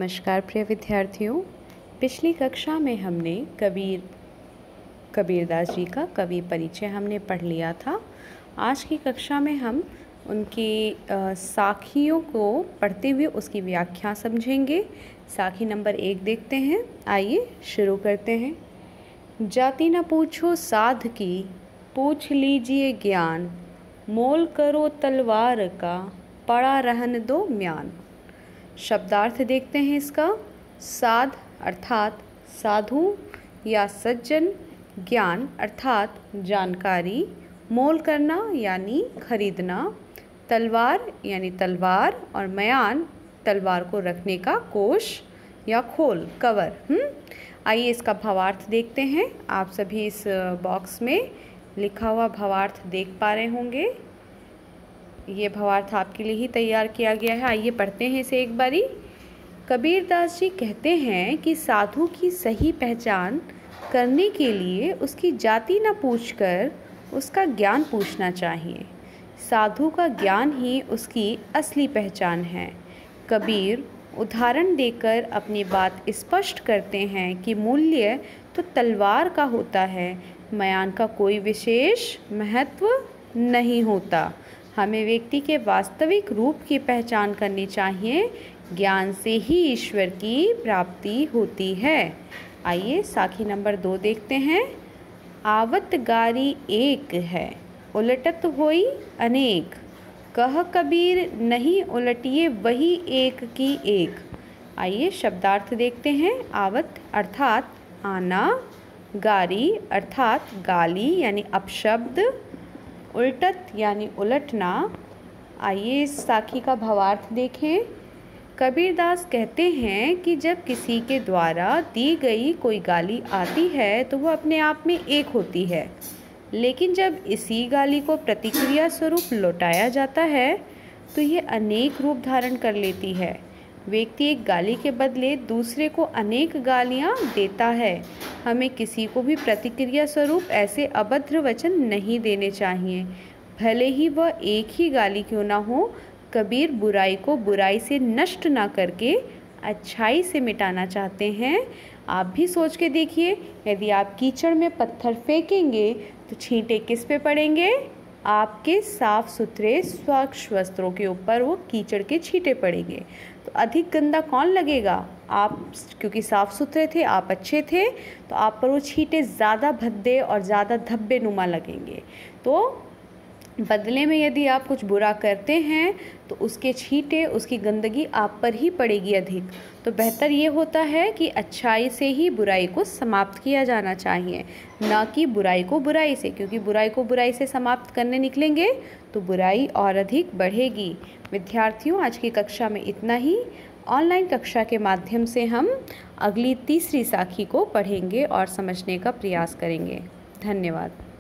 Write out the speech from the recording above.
नमस्कार प्रिय विद्यार्थियों। पिछली कक्षा में हमने कबीरदास जी का कवि परिचय हमने पढ़ लिया था। आज की कक्षा में हम उनके साखियों को पढ़ते हुए उसकी व्याख्या समझेंगे। साखी नंबर 1 देखते हैं। आइए शुरू करते हैं। जाति न पूछो साध की, पूछ लीजिए ज्ञान, मोल करो तलवार का, पड़ा रहन दो म्यान। शब्दार्थ देखते हैं इसका। साध अर्थात साधु या सज्जन, ज्ञान अर्थात जानकारी, मोल करना यानी खरीदना, तलवार यानी तलवार, और म्यान तलवार को रखने का कोश या खोल, कवर। आइए इसका भावार्थ देखते हैं। आप सभी इस बॉक्स में लिखा हुआ भावार्थ देख पा रहे होंगे। ये भावार्थ आपके लिए ही तैयार किया गया है। आइए पढ़ते हैं इसे एक बारी। कबीरदास जी कहते हैं कि साधु की सही पहचान करने के लिए उसकी जाति न पूछकर उसका ज्ञान पूछना चाहिए। साधु का ज्ञान ही उसकी असली पहचान है। कबीर उदाहरण देकर अपनी बात स्पष्ट करते हैं कि मूल्य तो तलवार का होता है, म्यान का कोई विशेष महत्व नहीं होता। हमें व्यक्ति के वास्तविक रूप की पहचान करनी चाहिए। ज्ञान से ही ईश्वर की प्राप्ति होती है। आइए साखी नंबर 2 देखते हैं। आवत गारी एक है, उलटत होई अनेक, कह कबीर नहीं उलटिए वही एक की एक। आइए शब्दार्थ देखते हैं। आवत अर्थात आना, गारी अर्थात गाली यानी अपशब्द, उल्टत यानी उलटना। आइए इस साखी का भावार्थ देखें। कबीरदास कहते हैं कि जब किसी के द्वारा दी गई कोई गाली आती है तो वह अपने आप में एक होती है, लेकिन जब इसी गाली को प्रतिक्रिया स्वरूप लौटाया जाता है तो यह अनेक रूप धारण कर लेती है। व्यक्ति एक गाली के बदले दूसरे को अनेक गालियां देता है। हमें किसी को भी प्रतिक्रिया स्वरूप ऐसे अभद्र वचन नहीं देने चाहिए, भले ही वह एक ही गाली क्यों ना हो। कबीर बुराई को बुराई से नष्ट ना करके अच्छाई से मिटाना चाहते हैं। आप भी सोच के देखिए, यदि आप कीचड़ में पत्थर फेंकेंगे तो छींटे किस पे पड़ेंगे? आपके साफ सुथरे स्वच्छ वस्त्रों के ऊपर वो कीचड़ के छींटे पड़ेंगे। तो अधिक गंदा कौन लगेगा? आप, क्योंकि साफ सुथरे थे, आप अच्छे थे, तो आप पर वो छींटे ज़्यादा भद्दे और ज़्यादा धब्बे नुमा लगेंगे। तो बदले में यदि आप कुछ बुरा करते हैं तो उसके छींटे, उसकी गंदगी आप पर ही पड़ेगी अधिक। तो बेहतर ये होता है कि अच्छाई से ही बुराई को समाप्त किया जाना चाहिए, ना कि बुराई को बुराई से, क्योंकि बुराई को बुराई से समाप्त करने निकलेंगे तो बुराई और अधिक बढ़ेगी। विद्यार्थियों, आज की कक्षा में इतना ही। ऑनलाइन कक्षा के माध्यम से हम अगली तीसरी साखी को पढ़ेंगे और समझने का प्रयास करेंगे। धन्यवाद।